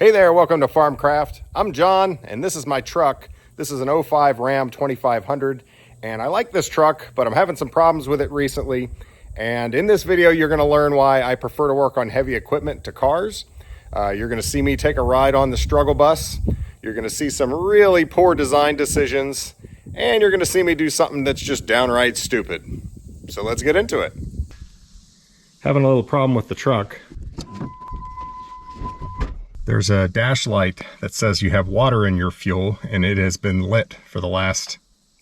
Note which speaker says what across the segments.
Speaker 1: Hey there, welcome to Farmcraft. I'm John, and this is my truck. This is an 05 Ram 2500, and I like this truck, but I'm having some problems with it recently. And in this video, you're gonna learn why I prefer to work on heavy equipment to cars. You're gonna see me take a ride on the struggle bus. You're gonna see some really poor design decisions, and you're gonna see me do something that's just downright stupid. So let's get into it. Having a little problem with the truck. There's a dash light that says you have water in your fuel, and it has been lit for the last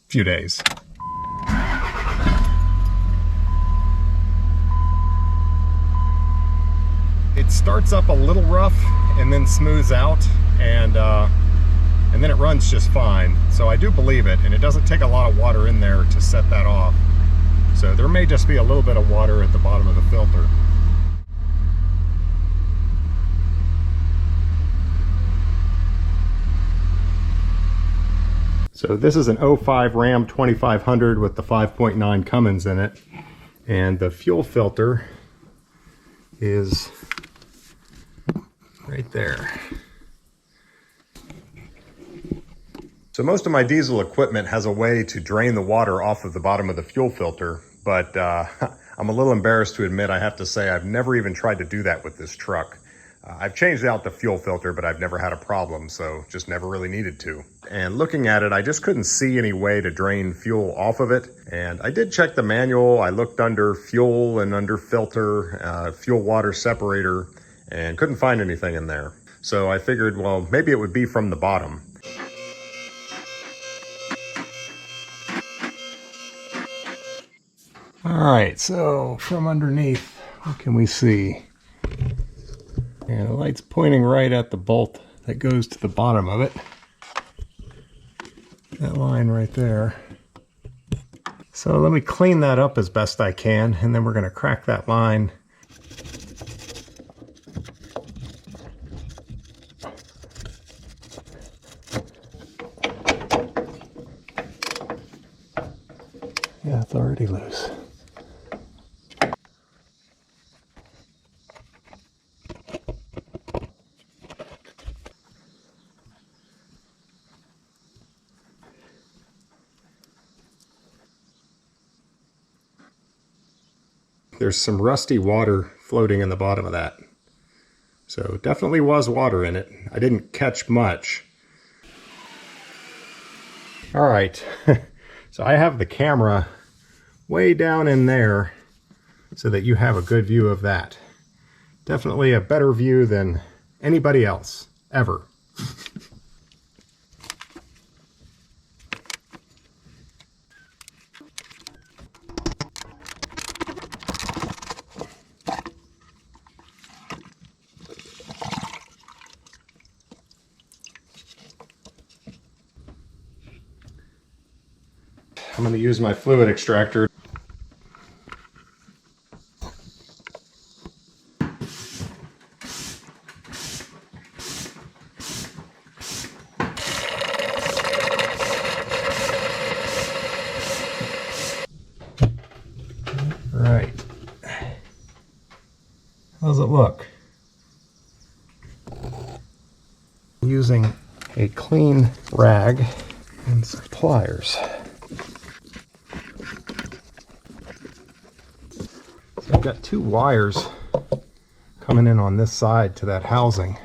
Speaker 1: few days. It starts up a little rough and then smooths out, and then it runs just fine. So I do believe it, and it doesn't take a lot of water in there to set that off. So there may just be a little bit of water at the bottom of the filter. So this is an 05 Ram 2500 with the 5.9 Cummins in it, and the fuel filter is right there. So most of my diesel equipment has a way to drain the water off of the bottom of the fuel filter, but I'm a little embarrassed to admit, I have to say, I've never even tried to do that with this truck. I've changed out the fuel filter, but I've never had a problem, so just never really needed to. And looking at it, I just couldn't see any way to drain fuel off of it. And I did check the manual. I looked under fuel and under filter, fuel water separator, and couldn't find anything in there. So I figured, well, maybe it would be from the bottom. All right, so from underneath, what can we see? And the light's pointing right at the bolt that goes to the bottom of it. That line right there. So let me clean that up as best I can, and then we're going to crack that line. Yeah, it's already loose. There's some rusty water floating in the bottom of that. So definitely was water in it. I didn't catch much. All right, so I have the camera way down in there so that you have a good view of that. Definitely a better view than anybody else, ever. I'm going to use my fluid extractor. Right. How's it look? Using a clean rag and some pliers. So I've got two wires coming in on this side to that housing.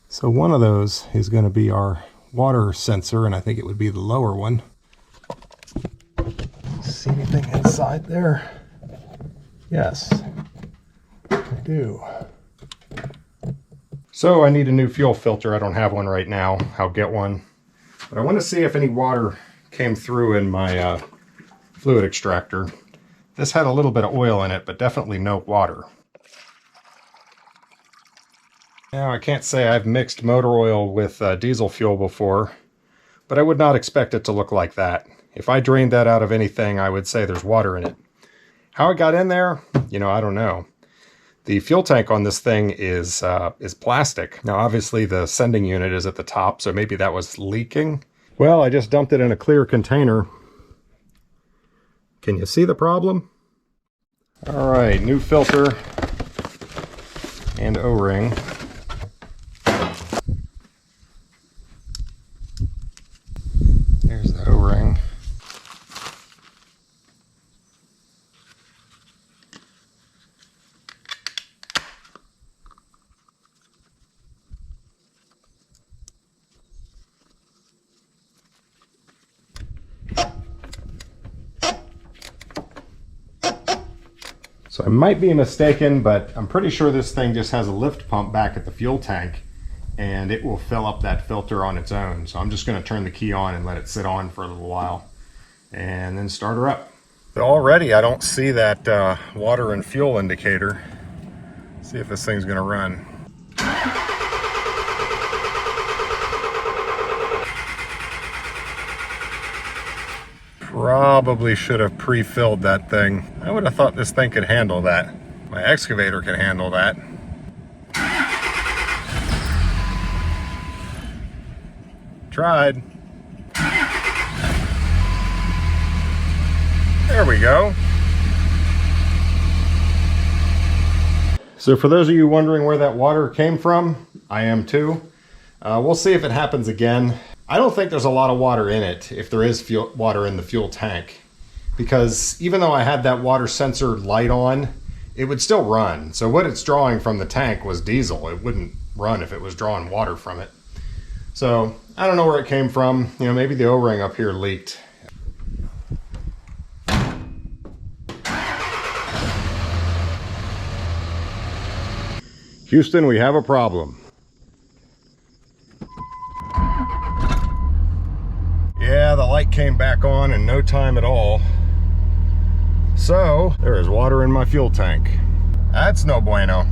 Speaker 1: So one of those is going to be our water sensor, and I think it would be the lower one. See anything inside there? Yes, I do. So I need a new fuel filter. I don't have one right now. I'll get one. But I want to see if any water came through in my fluid extractor. This had a little bit of oil in it, but definitely no water. Now, I can't say I've mixed motor oil with diesel fuel before, but I would not expect it to look like that. If I drained that out of anything, I would say there's water in it. How it got in there, I don't know. The fuel tank on this thing is plastic. Now, obviously, the sending unit is at the top, so maybe that was leaking. Well, I just dumped it in a clear container. Can you see the problem? All right, new filter and O-ring. So I might be mistaken, but I'm pretty sure this thing just has a lift pump back at the fuel tank, and it will fill up that filter on its own. So I'm just going to turn the key on and let it sit on for a little while and then start her up. But already I don't see that water and fuel indicator. Let's see if this thing's going to run. Probably should have pre-filled that thing. I would have thought this thing could handle that. My excavator can handle that. Tried. There we go. So for those of you wondering where that water came from, I am too. We'll see if it happens again. I don't think there's a lot of water in it if there is water in the fuel tank, because even though I had that water sensor light on, it would still run. So what it's drawing from the tank was diesel. It wouldn't run if it was drawing water from it. So I don't know where it came from. You know, maybe the O-ring up here leaked. Houston, we have a problem. Yeah, the light came back on in no time at all. So, there is water in my fuel tank. That's no bueno.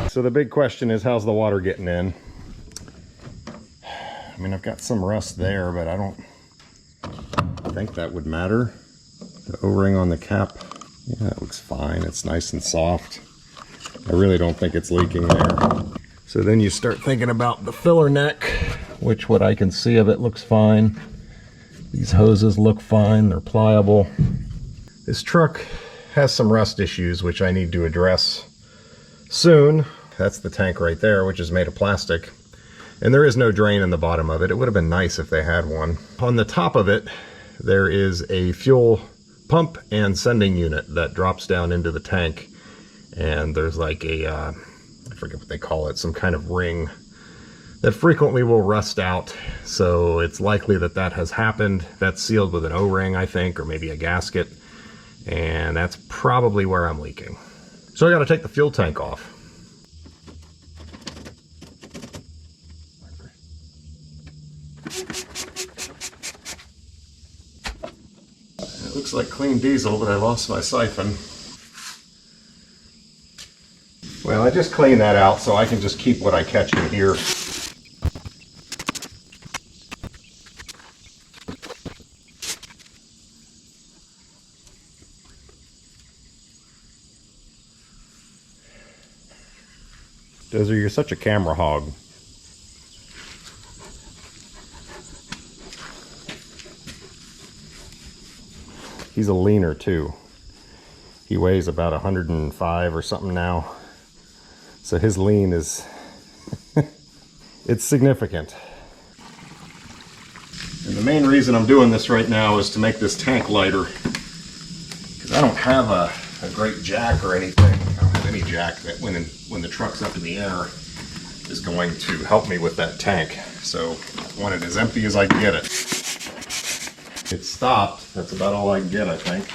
Speaker 1: So the big question is, how's the water getting in? I mean, I've got some rust there, but I don't think that would matter. The O-ring on the cap, yeah, it looks fine. It's nice and soft. I really don't think it's leaking there. So then you start thinking about the filler neck, which what I can see of it looks fine. These hoses look fine, they're pliable. This truck has some rust issues, which I need to address soon. That's the tank right there, which is made of plastic. And there is no drain in the bottom of it. It would have been nice if they had one. On the top of it, there is a fuel pump and sending unit that drops down into the tank. And there's like a, I forget what they call it, some kind of ring that frequently will rust out. So it's likely that that has happened. That's sealed with an O-ring, I think, or maybe a gasket. And that's probably where I'm leaking. So I got to take the fuel tank off. It looks like clean diesel, but I lost my siphon. Well, I just cleaned that out so I can just keep what I catch in here. Dozer, you're such a camera hog. He's a leaner too. He weighs about 105 or something now. So his lean is, it's significant. And the main reason I'm doing this right now is to make this tank lighter. Because I don't have a great jack or anything. I don't have any jack that when the truck's up in the air is going to help me with that tank. So I want it as empty as I can get it. It stopped. That's about all I can get, I think.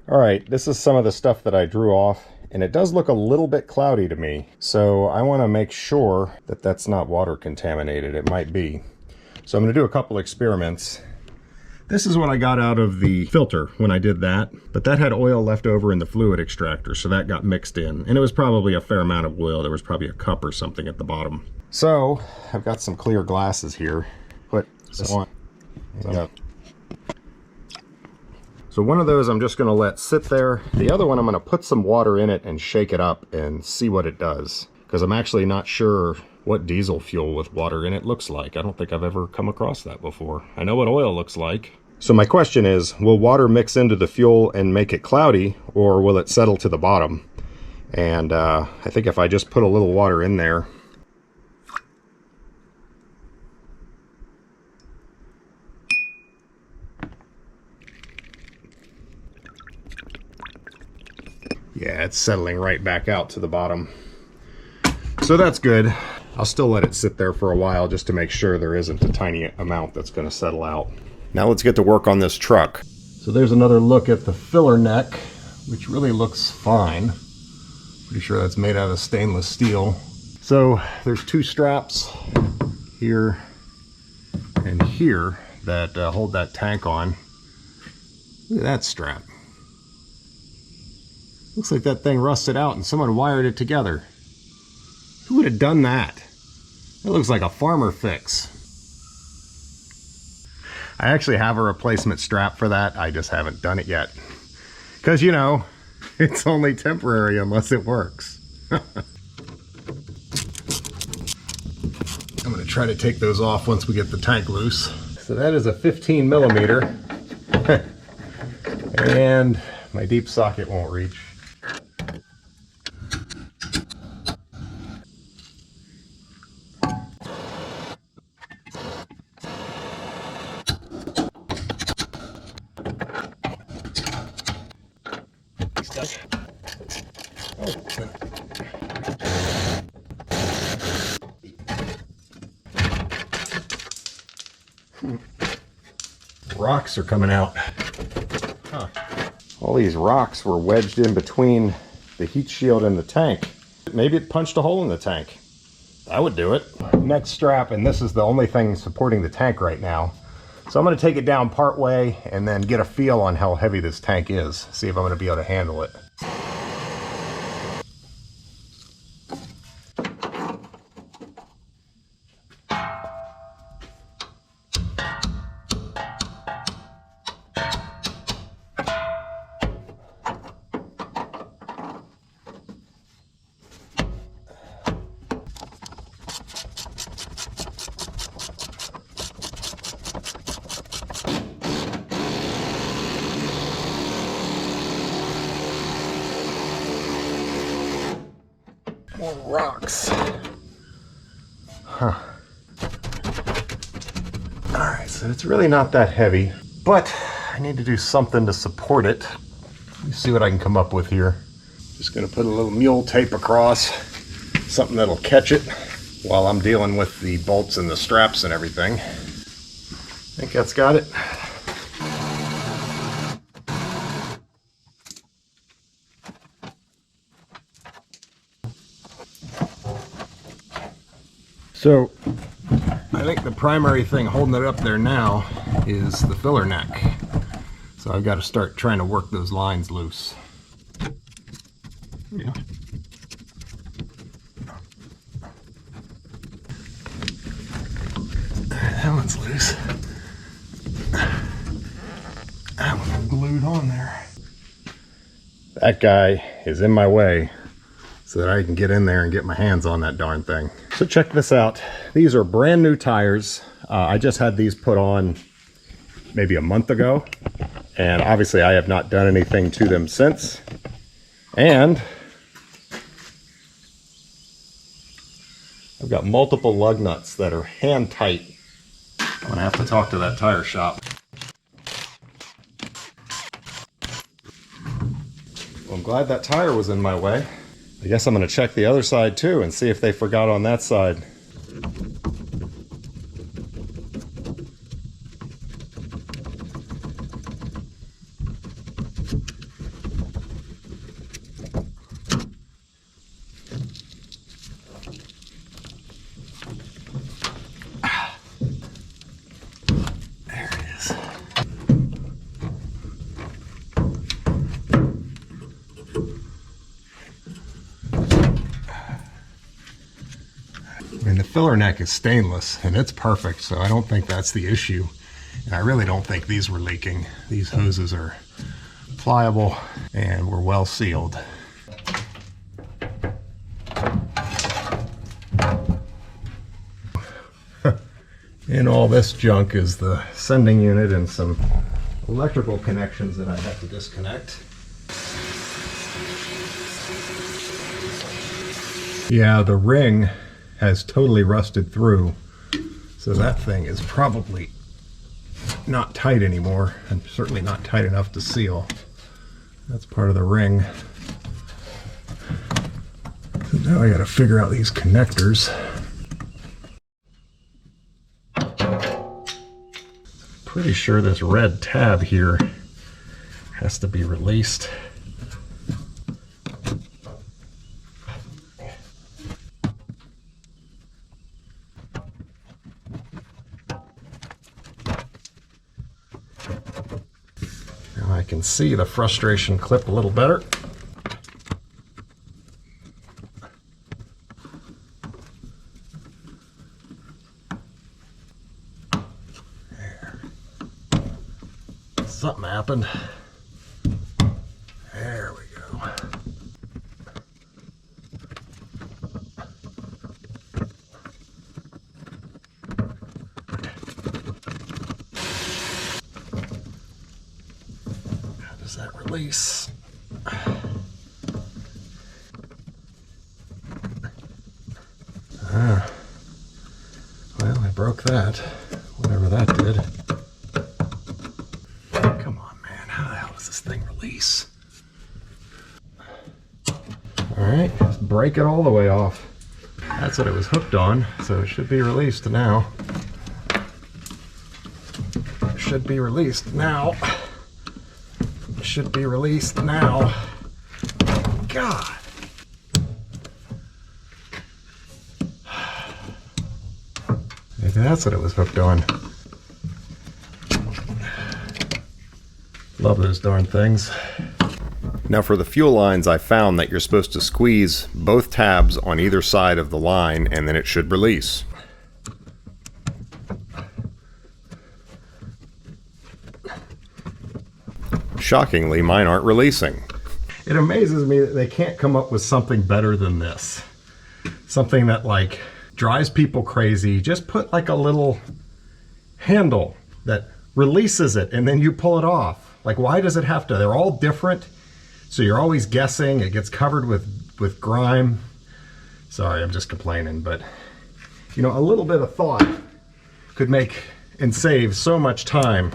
Speaker 1: All right, this is some of the stuff that I drew off. And it does look a little bit cloudy to me. So I want to make sure that that's not water contaminated. It might be. So I'm going to do a couple experiments. This is what I got out of the filter when I did that. But that had oil left over in the fluid extractor. So that got mixed in. And it was probably a fair amount of oil. There was probably a cup or something at the bottom. So I've got some clear glasses here. Put this on. So one of those I'm just going to let sit there. The other one I'm going to put some water in it and shake it up and see what it does. Because I'm actually not sure what diesel fuel with water in it looks like. I don't think I've ever come across that before. I know what oil looks like. So my question is, will water mix into the fuel and make it cloudy, or will it settle to the bottom? And I think if I just put a little water in there, yeah, it's settling right back out to the bottom. So that's good. I'll still let it sit there for a while just to make sure there isn't a tiny amount that's going to settle out. Now let's get to work on this truck. So there's another look at the filler neck, which really looks fine. Pretty sure that's made out of stainless steel. So there's two straps here and here that hold that tank on. Look at that strap. Looks like that thing rusted out and someone wired it together. Who would have done that? It looks like a farmer fix. I actually have a replacement strap for that. I just haven't done it yet. Because, you know, it's only temporary unless it works. I'm going to try to take those off once we get the tank loose. So that is a 15 millimeter. And my deep socket won't reach. Rocks are coming out. Huh. All these rocks were wedged in between the heat shield and the tank. Maybe it punched a hole in the tank. That would do it. Next strap, and this is the only thing supporting the tank right now. So I'm going to take it down part way and then get a feel on how heavy this tank is. See if I'm going to be able to handle it. More rocks. Huh. Alright, so it's really not that heavy, but I need to do something to support it. Let me see what I can come up with here. Just gonna put a little mule tape across, something that'll catch it while I'm dealing with the bolts and the straps and everything. I think that's got it. So I think the primary thing holding it up there now is the filler neck. So I've got to start trying to work those lines loose. Yeah. That one's loose. That one's glued on there. That guy is in my way so that I can get in there and get my hands on that darn thing. So check this out. These are brand new tires. I just had these put on maybe a month ago, and obviously I have not done anything to them since. And I've got multiple lug nuts that are hand tight. I'm gonna have to talk to that tire shop. Well, I'm glad that tire was in my way. I guess I'm going to check the other side too and see if they forgot on that side. There it is. I mean, the filler neck is stainless and it's perfect, so I don't think that's the issue. And I really don't think these were leaking. These hoses are pliable and were well sealed. In all this junk is the sending unit and some electrical connections that I have to disconnect. Yeah, the ring has totally rusted through, so that thing is probably not tight anymore, and certainly not tight enough to seal. That's part of the ring. So now I gotta figure out these connectors. Pretty sure this red tab here has to be released. Now I can see the frustration clip a little better. Something happened. There we go. How does that release? Well, I broke that, whatever that did. Release. All right, let's break it all the way off. That's what it was hooked on, so it should be released now. It should be released now. It should be released now. God. Maybe that's what it was hooked on. Love those darn things. Now for the fuel lines, I found that you're supposed to squeeze both tabs on either side of the line and then it should release. Shockingly, mine aren't releasing. It amazes me that they can't come up with something better than this. Something that like drives people crazy. Just put like a little handle that releases it and then you pull it off. Like, why does it have to? They're all different, so you're always guessing. It gets covered with grime. Sorry, I'm just complaining, but you know, a little bit of thought could make and save so much time.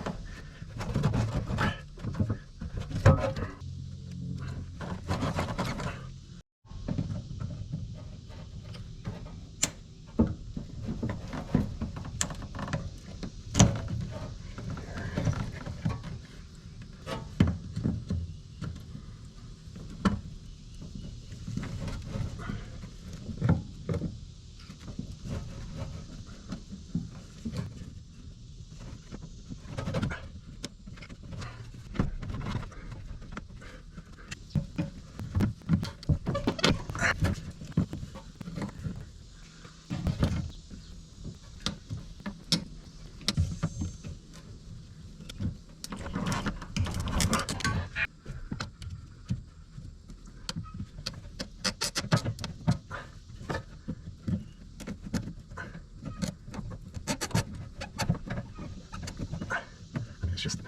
Speaker 1: It's just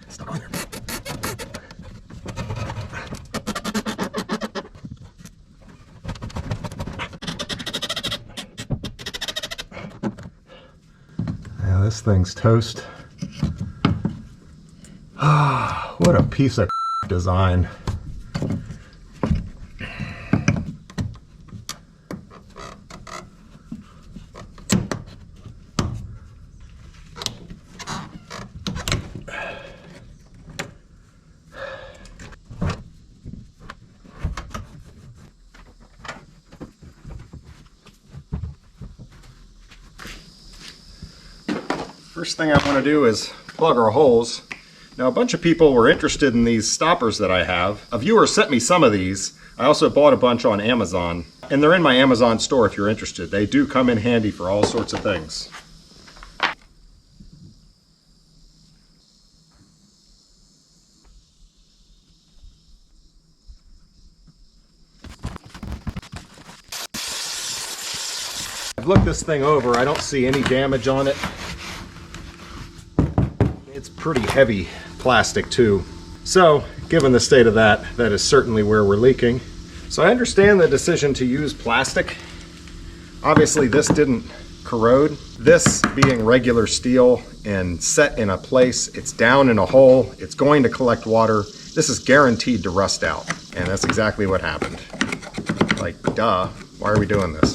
Speaker 1: stuck on there. Yeah, this thing's toast. Ah, what a piece of design. First thing I want to do is plug our holes. Now, a bunch of people were interested in these stoppers that I have. A viewer sent me some of these. I also bought a bunch on Amazon, and they're in my Amazon store if you're interested. They do come in handy for all sorts of things. I've looked this thing over. I don't see any damage on it. It's pretty heavy plastic too. So, given the state of that, that is certainly where we're leaking. So I understand the decision to use plastic. Obviously this didn't corrode. This being regular steel and set in a place, it's down in a hole, it's going to collect water. This is guaranteed to rust out. And that's exactly what happened. Like, duh, why are we doing this?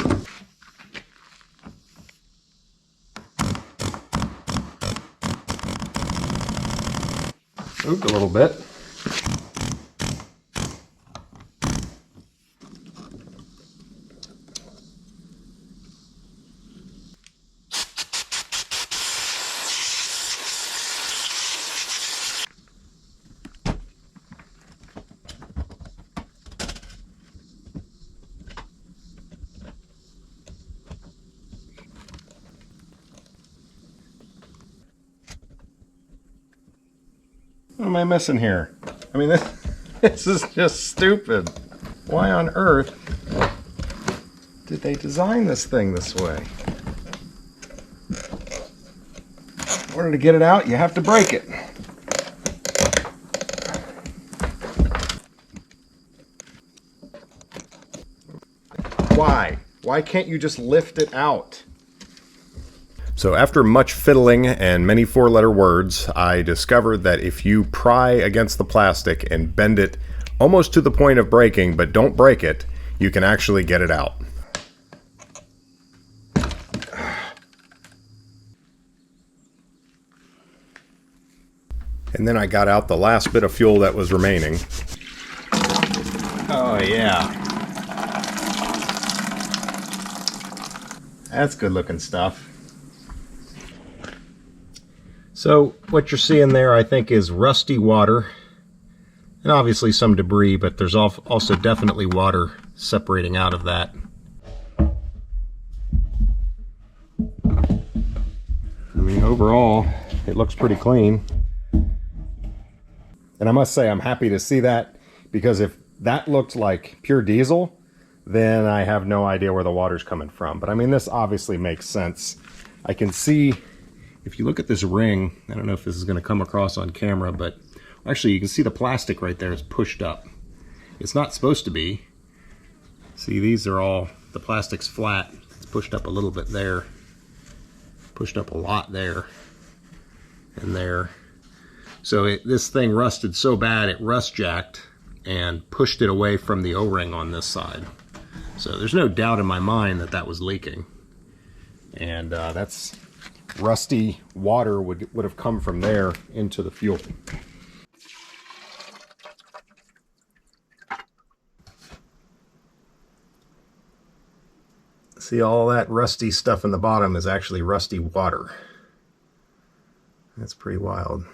Speaker 1: moved a little bit. What am I missing here? I mean, this is just stupid. Why on earth did they design this thing this way? In order to get it out, you have to break it. Why? Why can't you just lift it out? So after much fiddling and many four-letter words, I discovered that if you pry against the plastic and bend it almost to the point of breaking, but don't break it, you can actually get it out. And then I got out the last bit of fuel that was remaining. Oh yeah. That's good looking stuff. So what you're seeing there, I think, is rusty water, and obviously some debris, but there's also definitely water separating out of that. I mean, overall, it looks pretty clean. And I must say, I'm happy to see that, because if that looked like pure diesel, then I have no idea where the water's coming from. But I mean, this obviously makes sense. I can see, if you look at this ring, I don't know if this is going to come across on camera, but actually you can see the plastic right there is pushed up. It's not supposed to be. See, these are all, the plastic's flat. It's pushed up a little bit there, pushed up a lot there, and there. So this thing rusted so bad it rust jacked and pushed it away from the O-ring on this side. So there's no doubt in my mind that that was leaking. And that's rusty water would have come from there into the fuel. See, all that rusty stuff in the bottom is actually rusty water. That's pretty wild.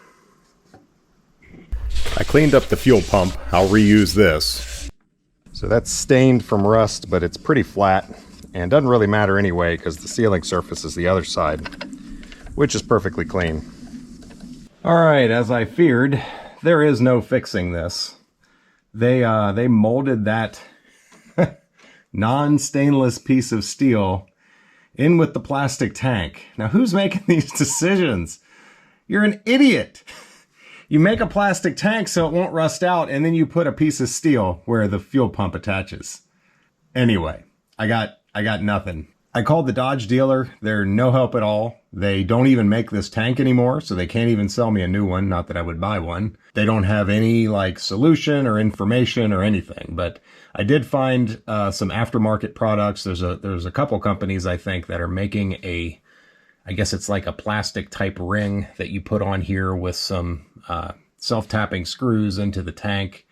Speaker 1: I cleaned up the fuel pump. I'll reuse this. So that's stained from rust, but it's pretty flat and doesn't really matter anyway because the sealing surface is the other side, which is perfectly clean. All right, as I feared, there is no fixing this. They molded that non-stainless piece of steel in with the plastic tank. Now, who's making these decisions? You're an idiot. You make a plastic tank so it won't rust out, and then you put a piece of steel where the fuel pump attaches. Anyway, I got nothing. I called the Dodge dealer. They're no help at all. They don't even make this tank anymore, so they can't even sell me a new one. Not that I would buy one. They don't have any like solution or information or anything. But I did find some aftermarket products. There's a couple companies, I think, that are making a, I guess it's like a plastic type ring that you put on here with some self-tapping screws into the tank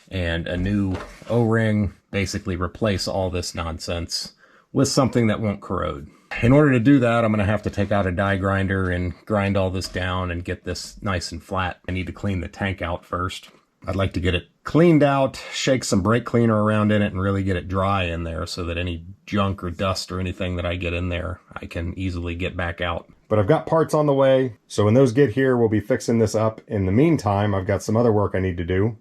Speaker 1: and a new O-ring. Basically replace all this nonsense with something that won't corrode. In order to do that, I'm going to have to take out a die grinder and grind all this down and get this nice and flat. I need to clean the tank out first. I'd like to get it cleaned out, shake some brake cleaner around in it, and really get it dry in there so that any junk or dust or anything that I get in there, I can easily get back out. But I've got parts on the way, so when those get here, we'll be fixing this up. In the meantime, I've got some other work I need to do.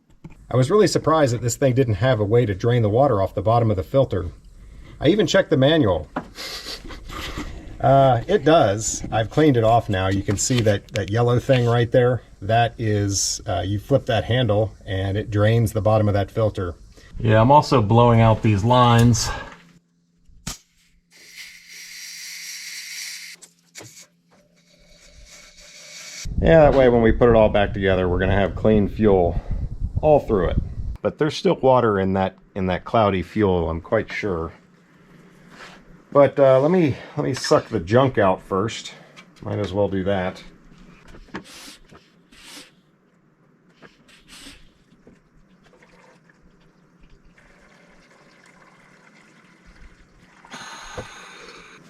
Speaker 1: I was really surprised that this thing didn't have a way to drain the water off the bottom of the filter. I even checked the manual. It does. I've cleaned it off now. You can see that yellow thing right there. That is, you flip that handle and it drains the bottom of that filter. Yeah, I'm also blowing out these lines. Yeah, that way when we put it all back together, we're gonna have clean fuel all through it. But there's still water in that cloudy fuel, I'm quite sure. But let me suck the junk out first. Might as well do that.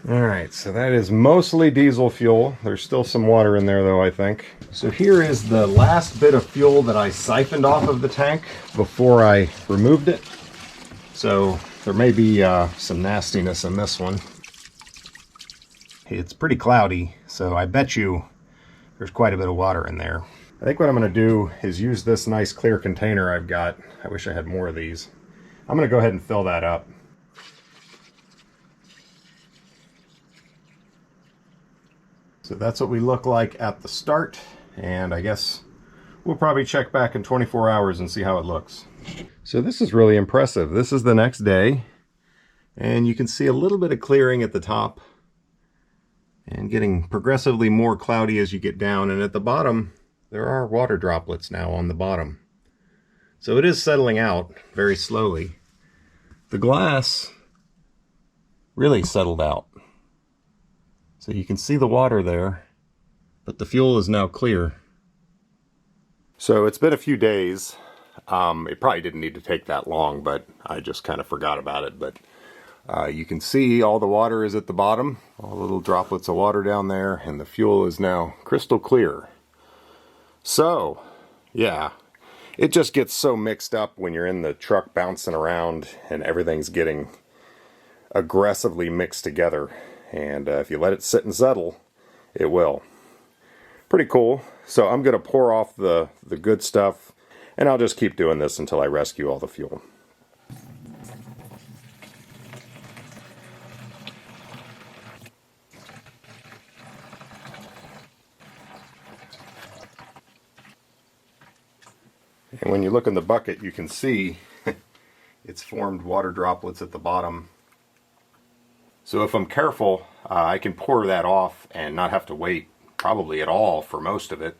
Speaker 1: All right, so that is mostly diesel fuel. There's still some water in there though, I think. So here is the last bit of fuel that I siphoned off of the tank before I removed it. So there may be some nastiness in this one. It's pretty cloudy, so I bet you there's quite a bit of water in there. I think what I'm going to do is use this nice clear container I've got. I wish I had more of these. I'm going to go ahead and fill that up. So that's what we look like at the start, and I guess we'll probably check back in 24 hours and see how it looks. So this is really impressive. This is the next day, and you can see a little bit of clearing at the top and getting progressively more cloudy as you get down, and at the bottom there are water droplets now on the bottom. So it is settling out very slowly. The glass really settled out. So you can see the water there, but the fuel is now clear. So it's been a few days. It probably didn't need to take that long, but I just kind of forgot about it. But you can see all the water is at the bottom, all the little droplets of water down there, and the fuel is now crystal clear. So, yeah, it just gets so mixed up when you're in the truck bouncing around and everything's getting aggressively mixed together. And if you let it sit and settle, it will. Pretty cool. So I'm going to pour off the good stuff, and I'll just keep doing this until I rescue all the fuel. And when you look in the bucket, you can see it's formed water droplets at the bottom. So if I'm careful, I can pour that off and not have to wait probably at all for most of it.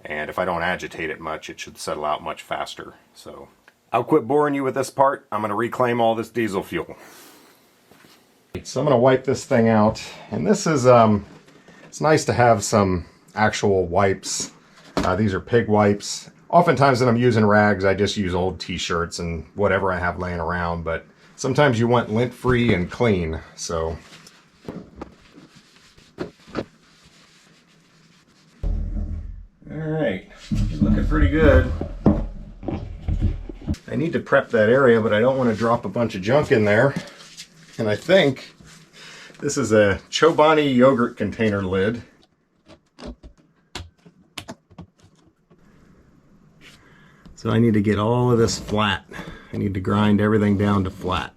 Speaker 1: And if I don't agitate it much, it should settle out much faster. So I'll quit boring you with this part. I'm going to reclaim all this diesel fuel. So I'm going to wipe this thing out. And this is, it's nice to have some actual wipes. These are pig wipes. Oftentimes when I'm using rags, I just use old t-shirts and whatever I have laying around. But sometimes you want lint-free and clean, so. Alright, looking pretty good. I need to prep that area, but I don't want to drop a bunch of junk in there. And I think this is a Chobani yogurt container lid. So I need to get all of this flat. I need to grind everything down to flat.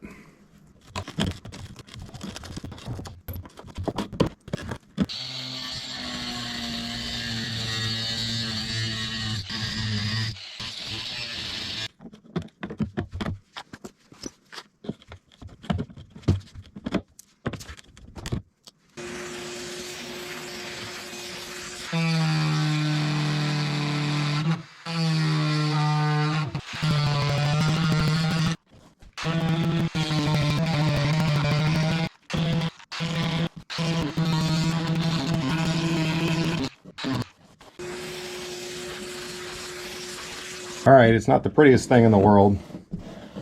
Speaker 1: Alright, it's not the prettiest thing in the world,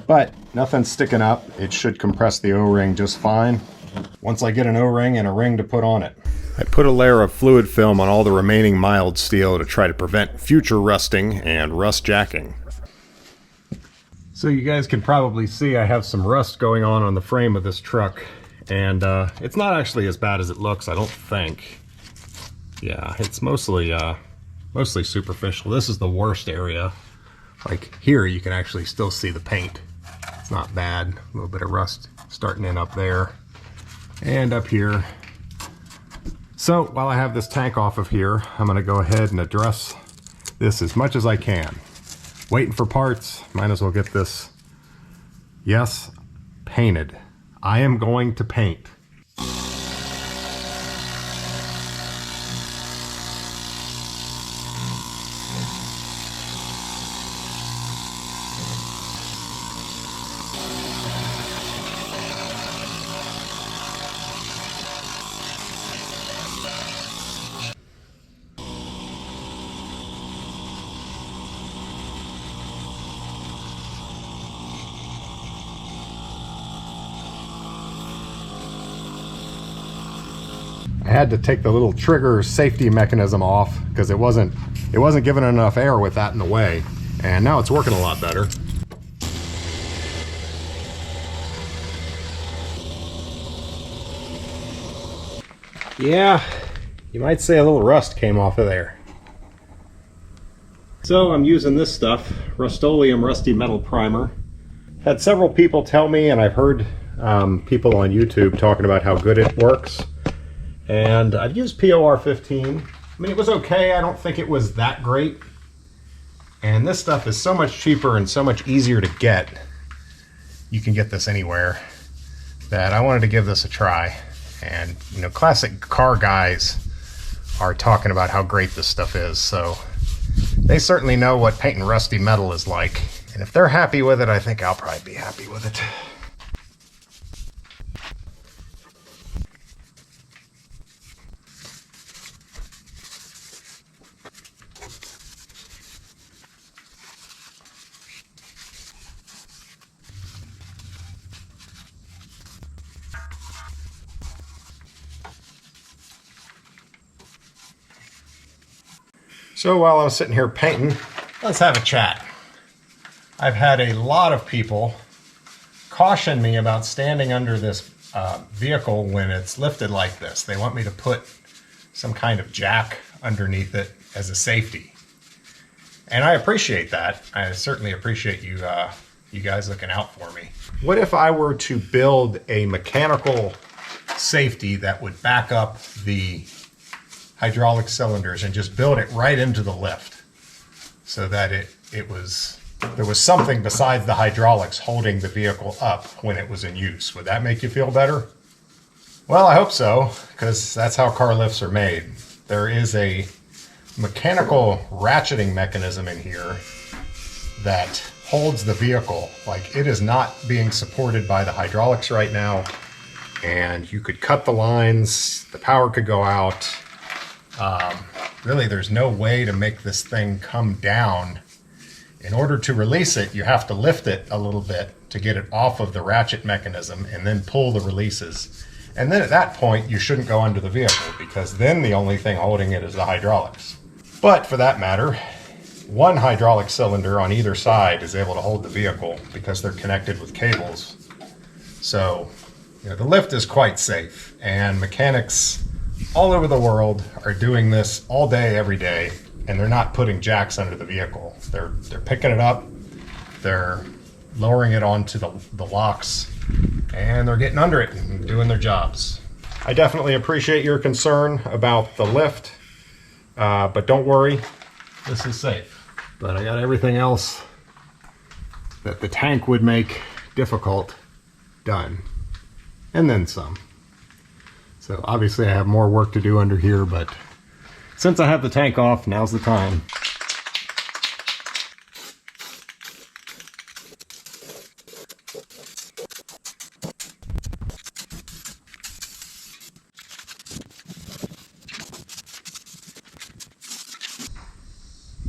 Speaker 1: but nothing's sticking up. It should compress the O-ring just fine once I get an O-ring and a ring to put on it. I put a layer of fluid film on all the remaining mild steel to try to prevent future rusting and rust jacking. So you guys can probably see I have some rust going on the frame of this truck, and it's not actually as bad as it looks, I don't think. Yeah, it's mostly superficial. This is the worst area. Like here you can actually still see the paint. It's not bad. A little bit of rust starting in up there and up here. So while I have this tank off of here, I'm going to go ahead and address this as much as I can. Waiting for parts. Might as well get this, yes, painted. I am going to paint. I had to take the little trigger safety mechanism off because it wasn't giving enough air with that in the way. And now it's working a lot better. Yeah, you might say a little rust came off of there. So I'm using this stuff, Rust-Oleum Rusty Metal Primer. Had several people tell me, and I've heard people on YouTube talking about how good it works. And I've used POR 15. I mean, it was okay. I don't think it was that great. And this stuff is so much cheaper and so much easier to get. You can get this anywhere. That I wanted to give this a try. And, you know, classic car guys are talking about how great this stuff is. So they certainly know what painting rusty metal is like. And if they're happy with it, I think I'll probably be happy with it. So while I was sitting here painting, let's have a chat. I've had a lot of people caution me about standing under this vehicle when it's lifted like this. They want me to put some kind of jack underneath it as a safety. And I appreciate that. I certainly appreciate you guys looking out for me. What if I were to build a mechanical safety that would back up the hydraulic cylinders and just build it right into the lift so that there was something besides the hydraulics holding the vehicle up when it was in use? Would that make you feel better? Well, I hope so, because that's how car lifts are made. There is a mechanical ratcheting mechanism in here that holds the vehicle. Like, it is not being supported by the hydraulics right now, and you could cut the lines, the power could go out. Really, there's no way to make this thing come down. In order to release it, you have to lift it a little bit to get it off of the ratchet mechanism and then pull the releases. And then at that point, you shouldn't go under the vehicle, because then the only thing holding it is the hydraulics. But for that matter, one hydraulic cylinder on either side is able to hold the vehicle because they're connected with cables. So, you know, the lift is quite safe, and mechanics all over the world are doing this all day, every day, and they're not putting jacks under the vehicle. They're picking it up, they're lowering it onto the locks, and they're getting under it and doing their jobs. I definitely appreciate your concern about the lift, but don't worry, this is safe. But I got everything else that the tank would make difficult done, and then some. So obviously I have more work to do under here, but since I have the tank off, now's the time.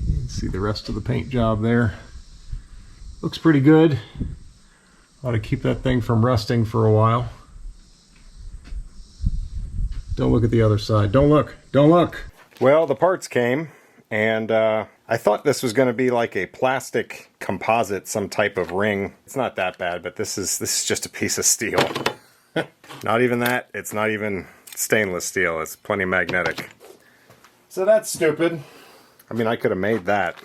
Speaker 1: You can see the rest of the paint job there. Looks pretty good. Ought to keep that thing from rusting for a while. Don't look at the other side. Don't look. Don't look. Well, the parts came, and I thought this was going to be like a plastic composite, some type of ring. It's not that bad, but this is just a piece of steel. Not even that. It's not even stainless steel. It's plenty magnetic. So that's stupid. I mean, I could have made that.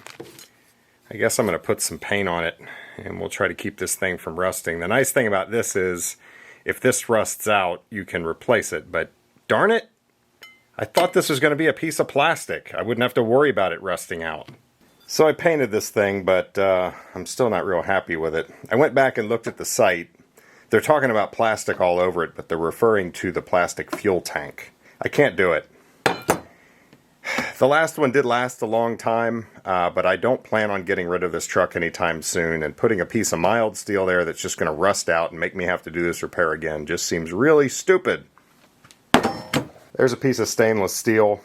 Speaker 1: I guess I'm going to put some paint on it, and we'll try to keep this thing from rusting. The nice thing about this is, if this rusts out, you can replace it, but darn it, I thought this was going to be a piece of plastic. I wouldn't have to worry about it rusting out. So I painted this thing, but I'm still not real happy with it. I went back and looked at the site. They're talking about plastic all over it, but they're referring to the plastic fuel tank. I can't do it. The last one did last a long time, but I don't plan on getting rid of this truck anytime soon, and putting a piece of mild steel there that's just going to rust out and make me have to do this repair again just seems really stupid. There's a piece of stainless steel.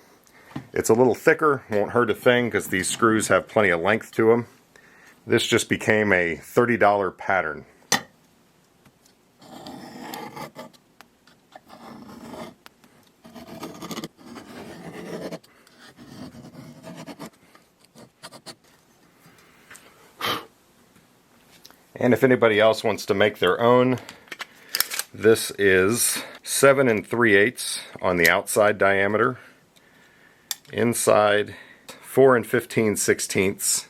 Speaker 1: It's a little thicker, won't hurt a thing because these screws have plenty of length to them. This just became a $30 pattern. And if anybody else wants to make their own, this is 7 3/8 on the outside diameter. Inside 4 15/16.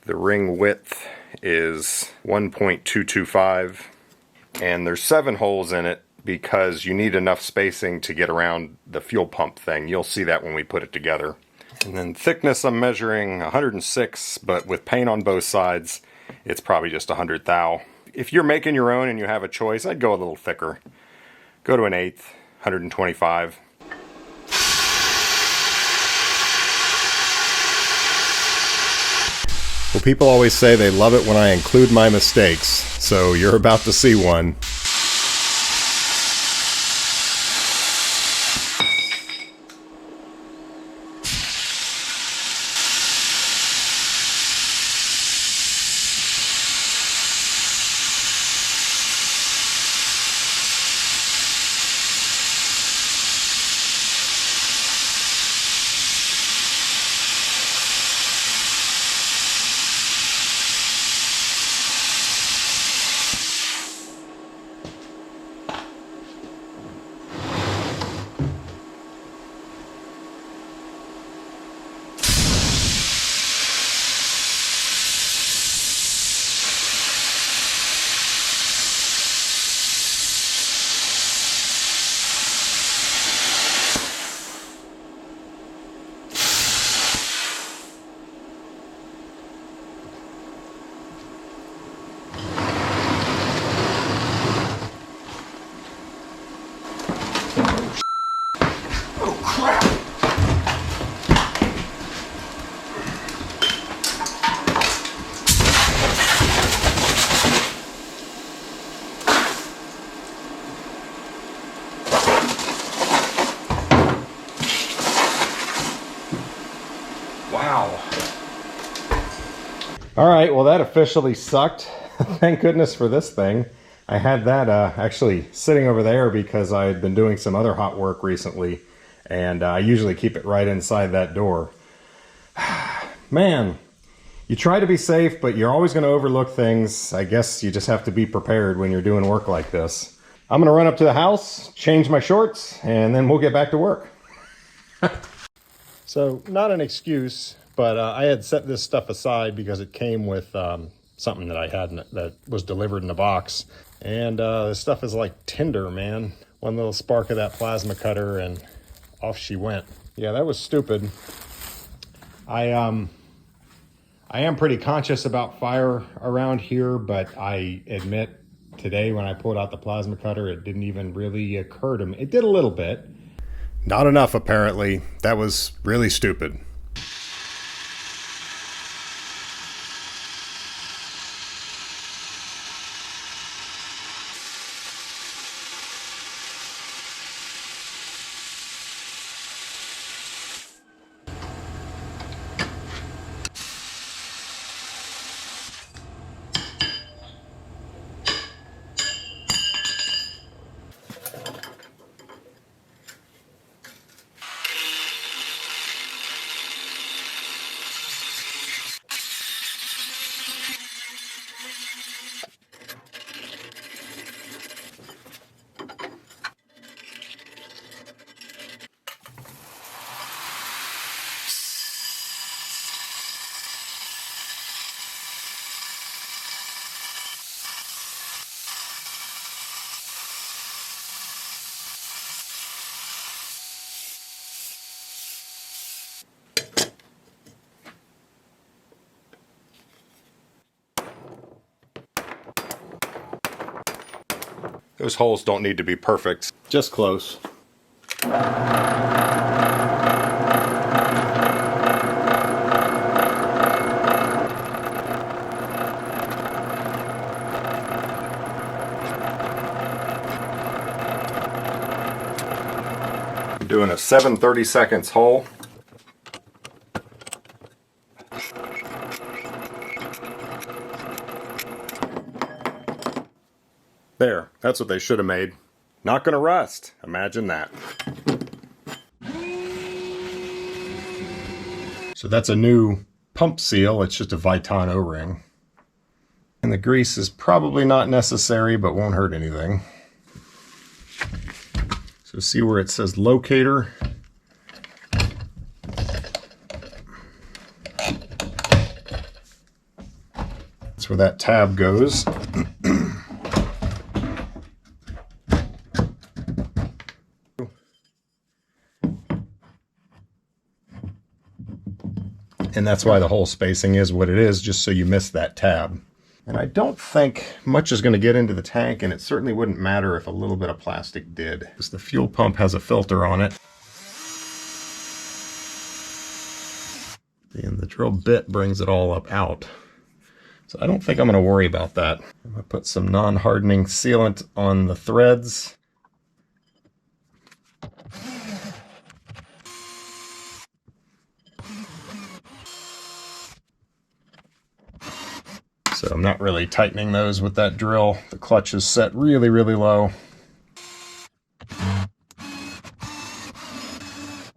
Speaker 1: The ring width is 1.225, and there's 7 holes in it because you need enough spacing to get around the fuel pump thing. You'll see that when we put it together. And then thickness, I'm measuring 106, but with paint on both sides, it's probably just 100 thou. If you're making your own and you have a choice, I'd go a little thicker. Go to an 1/8, 125. Well, people always say they love it when I include my mistakes, so you're about to see one. Wow. All right, well that officially sucked. Thank goodness for this thing. I had that actually sitting over there because I had been doing some other hot work recently, and I usually keep it right inside that door. Man, you try to be safe, but you're always going to overlook things. I guess you just have to be prepared when you're doing work like this. I'm going to run up to the house, change my shorts, and then we'll get back to work. So, not an excuse, but I had set this stuff aside because it came with something that I had that was delivered in a box. And this stuff is like tinder, man. One little spark of that plasma cutter and off she went. Yeah, that was stupid. I am pretty conscious about fire around here, but I admit today when I pulled out the plasma cutter, it didn't even really occur to me. It did a little bit. Not enough, apparently. That was really stupid. Those holes don't need to be perfect, just close. I'm doing a 7/32 hole. There, that's what they should have made. Not gonna rust, imagine that. So that's a new pump seal, it's just a Viton O-ring. And the grease is probably not necessary, but won't hurt anything. So see where it says locator? That's where that tab goes. And that's why the hole spacing is what it is, just so you miss that tab. And I don't think much is going to get into the tank, and it certainly wouldn't matter if a little bit of plastic did, because the fuel pump has a filter on it. And the drill bit brings it all up out. So I don't think I'm going to worry about that. I'm going to put some non-hardening sealant on the threads. So I'm not really tightening those with that drill. The clutch is set really, really low.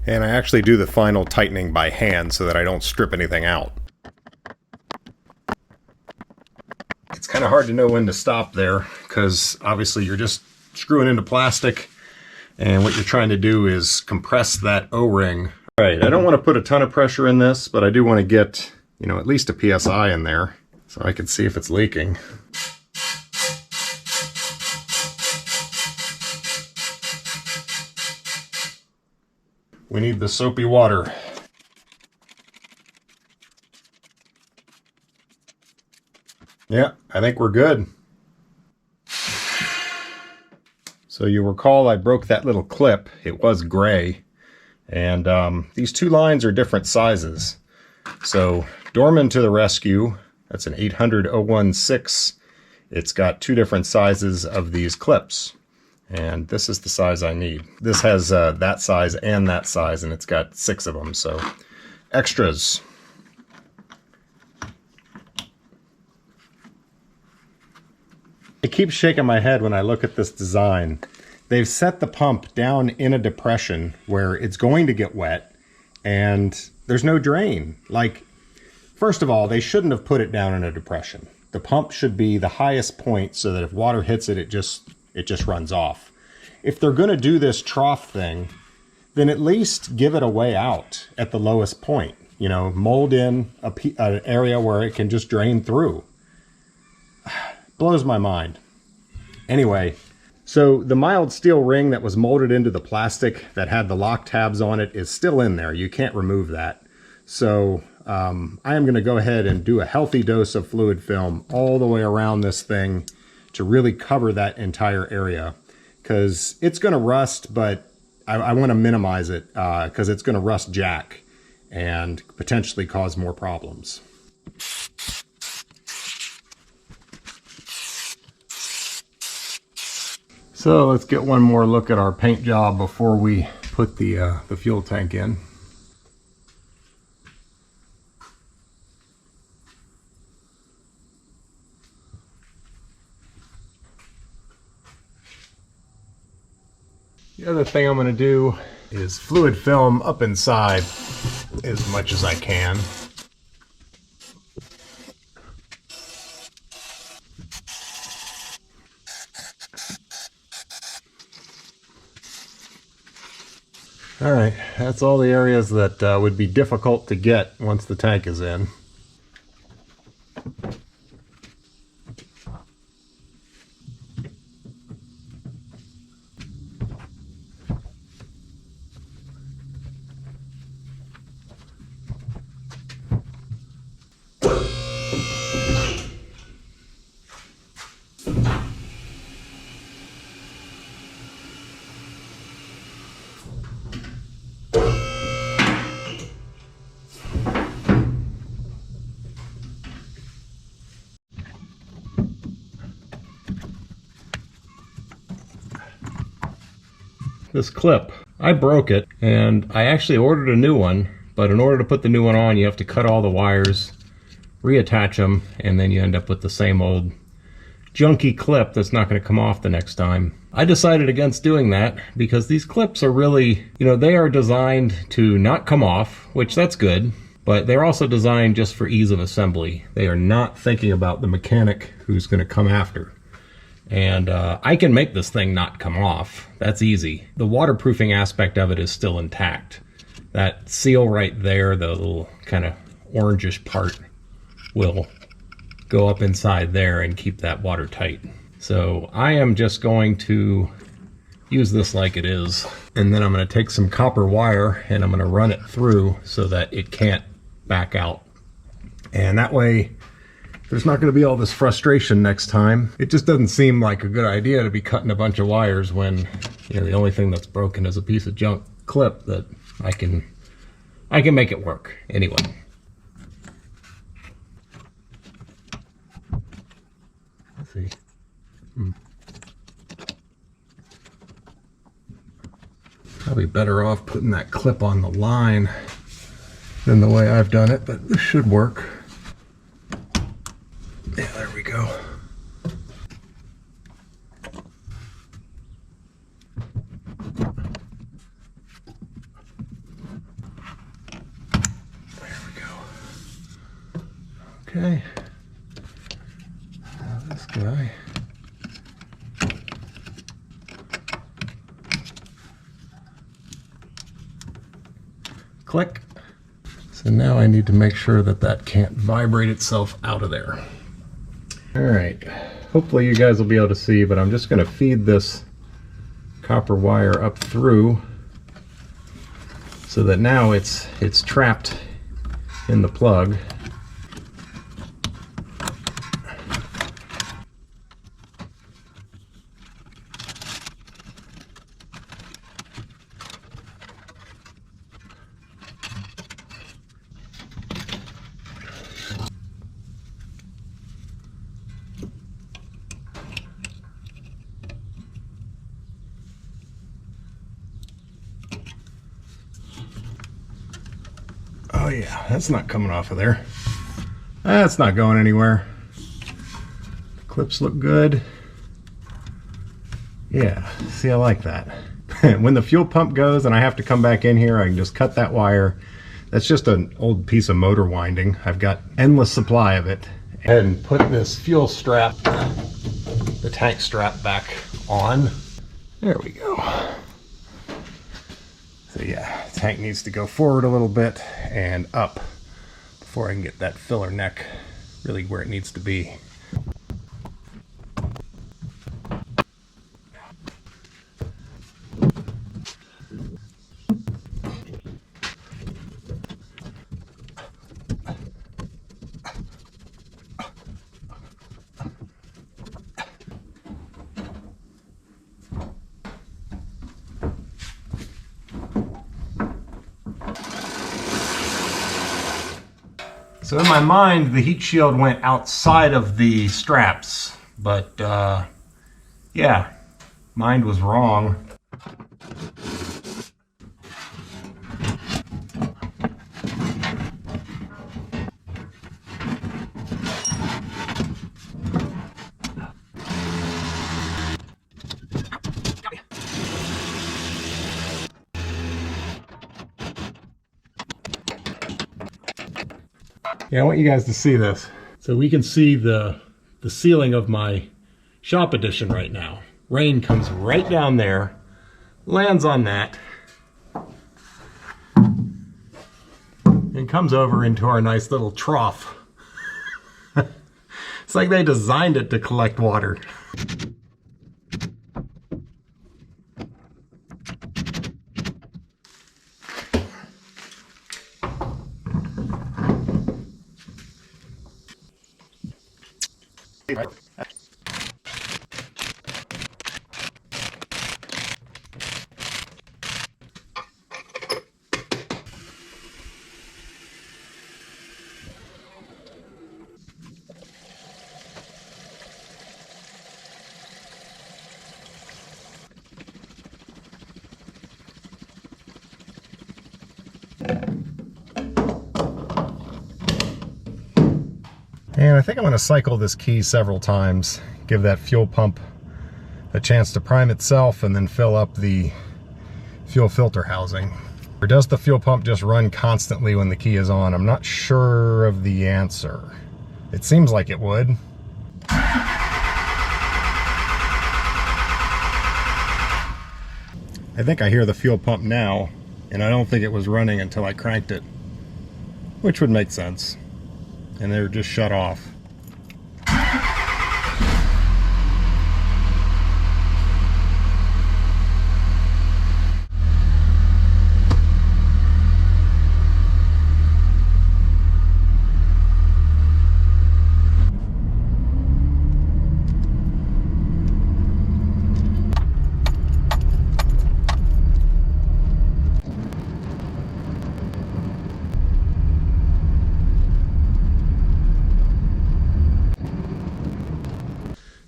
Speaker 1: And I actually do the final tightening by hand so that I don't strip anything out. It's kind of hard to know when to stop there, because obviously you're just screwing into plastic, and what you're trying to do is compress that O-ring. All right, I don't want to put a ton of pressure in this, but I do want to get, you know, at least a PSI in there, so I can see if it's leaking. We need the soapy water. Yeah, I think we're good. So you recall I broke that little clip. It was gray. And these two lines are different sizes. So Dorman to the rescue. That's an 800-016. It's got two different sizes of these clips. And this is the size I need. This has that size, and it's got 6 of them, so extras. I keep shaking my head when I look at this design. They've set the pump down in a depression where it's going to get wet, and there's no drain. Like, first of all, they shouldn't have put it down in a depression. The pump should be the highest point so that if water hits it, it just runs off. If they're going to do this trough thing, then at least give it a way out at the lowest point. You know, mold in an area where it can just drain through. Blows my mind. Anyway, so the mild steel ring that was molded into the plastic that had the lock tabs on it is still in there. You can't remove that. So I am going to go ahead and do a healthy dose of fluid film all the way around this thing to really cover that entire area, because it's going to rust, but I want to minimize it because it's going to rust jack and potentially cause more problems. So let's get one more look at our paint job before we put the fuel tank in. The other thing I'm going to do is fluid film up inside as much as I can. All right, that's all the areas that would be difficult to get once the tank is in. This clip, I broke it, and I actually ordered a new one, but in order to put the new one on, you have to cut all the wires, reattach them, and then you end up with the same old junky clip that's not going to come off the next time. I decided against doing that because these clips are really, you know, they are designed to not come off, which that's good,
Speaker 2: But they're also designed just for ease of assembly. They are not thinking about the mechanic who's going to come after. And I can make this thing not come off. That's easy. The waterproofing aspect of it is still intact. That seal right there, the little kind of orangish part, will go up inside there and keep that watertight. So I am just going to use this like it is, and then I'm going to take some copper wire and I'm going to run it through so that it can't back out. And that way there's not going to be all this frustration next time. It just doesn't seem like a good idea to be cutting a bunch of wires when, you know, the only thing that's broken is a piece of junk clip that I can make it work anyway. Let's see. Probably better off putting that clip on the line than the way I've done it, but this should work. Yeah, there we go. There we go. Okay. Now this guy. Click. So now I need to make sure that that can't vibrate itself out of there. All right, hopefully you guys will be able to see, but I'm just going to feed this copper wire up through so that now it's trapped in the plug. Oh yeah, that's not coming off of there. That's not going anywhere. The clips look good. Yeah, see, I like that. When the fuel pump goes and I have to come back in here, I can just cut that wire. That's just an old piece of motor winding. I've got endless supply of it. Go ahead and put this fuel strap, the tank strap, back on. There we go. So yeah, the tank needs to go forward a little bit and up before I can get that filler neck really where it needs to be. So in my mind, the heat shield went outside of the straps, but yeah, mine was wrong. Yeah, I want you guys to see this. So we can see the ceiling of my shop edition right now. Rain comes right down there, lands on that, and comes over into our nice little trough. It's like they designed it to collect water. And I think I'm going to cycle this key several times, give that fuel pump a chance to prime itself, and then fill up the fuel filter housing.
Speaker 1: Or does the fuel pump just run constantly when the key is on? I'm not sure of the answer. It seems like it would. I think I hear the fuel pump now, and I don't think it was running until I cranked it, which would make sense. And they were just shut off.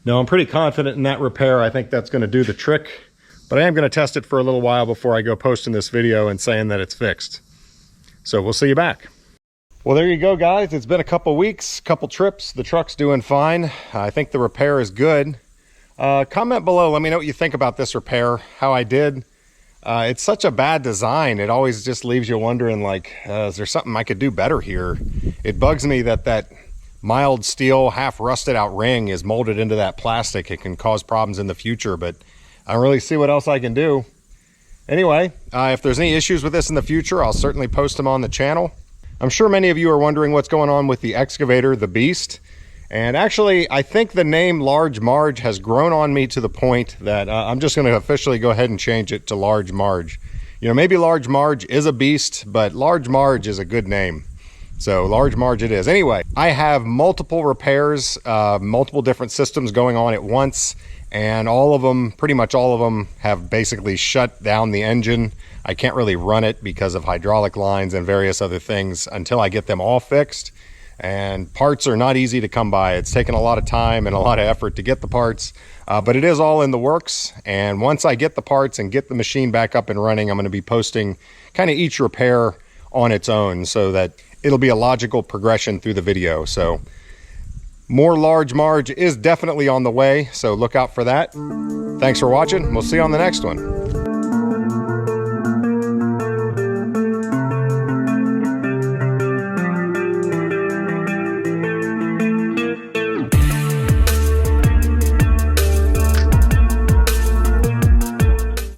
Speaker 1: No, I'm pretty confident in that repair. I think that's going to do the trick, but I am going to test it for a little while before I go posting this video and saying that it's fixed. So we'll see you back. Well, there you go, guys. It's been a couple weeks, couple trips. The truck's doing fine. I think the repair is good. Comment below. Let me know what you think about this repair, how I did. It's such a bad design. It always just leaves you wondering, like, is there something I could do better here? It bugs me that mild steel, half rusted out ring is molded into that plastic. It can cause problems in the future, but I don't really see what else I can do. Anyway, if there's any issues with this in the future, I'll certainly post them on the channel. I'm sure many of you are wondering what's going on with the excavator, the Beast. And actually, I think the name Large Marge has grown on me to the point that I'm just going to officially go ahead and change it to Large Marge. You know, maybe Large Marge is a beast, but Large Marge is a good name. So Large Marge it is. Anyway, I have multiple repairs, multiple different systems going on at once, and all of them, pretty much all of them, have basically shut down the engine. I can't really run it because of hydraulic lines and various other things until I get them all fixed. And parts are not easy to come by. It's taken a lot of time and a lot of effort to get the parts, but it is all in the works. And once I get the parts and get the machine back up and running, I'm going to be posting kind of each repair on its own so that it'll be a logical progression through the video. So more Large Marge is definitely on the way, so look out for that. Thanks for watching. We'll see you on the next one.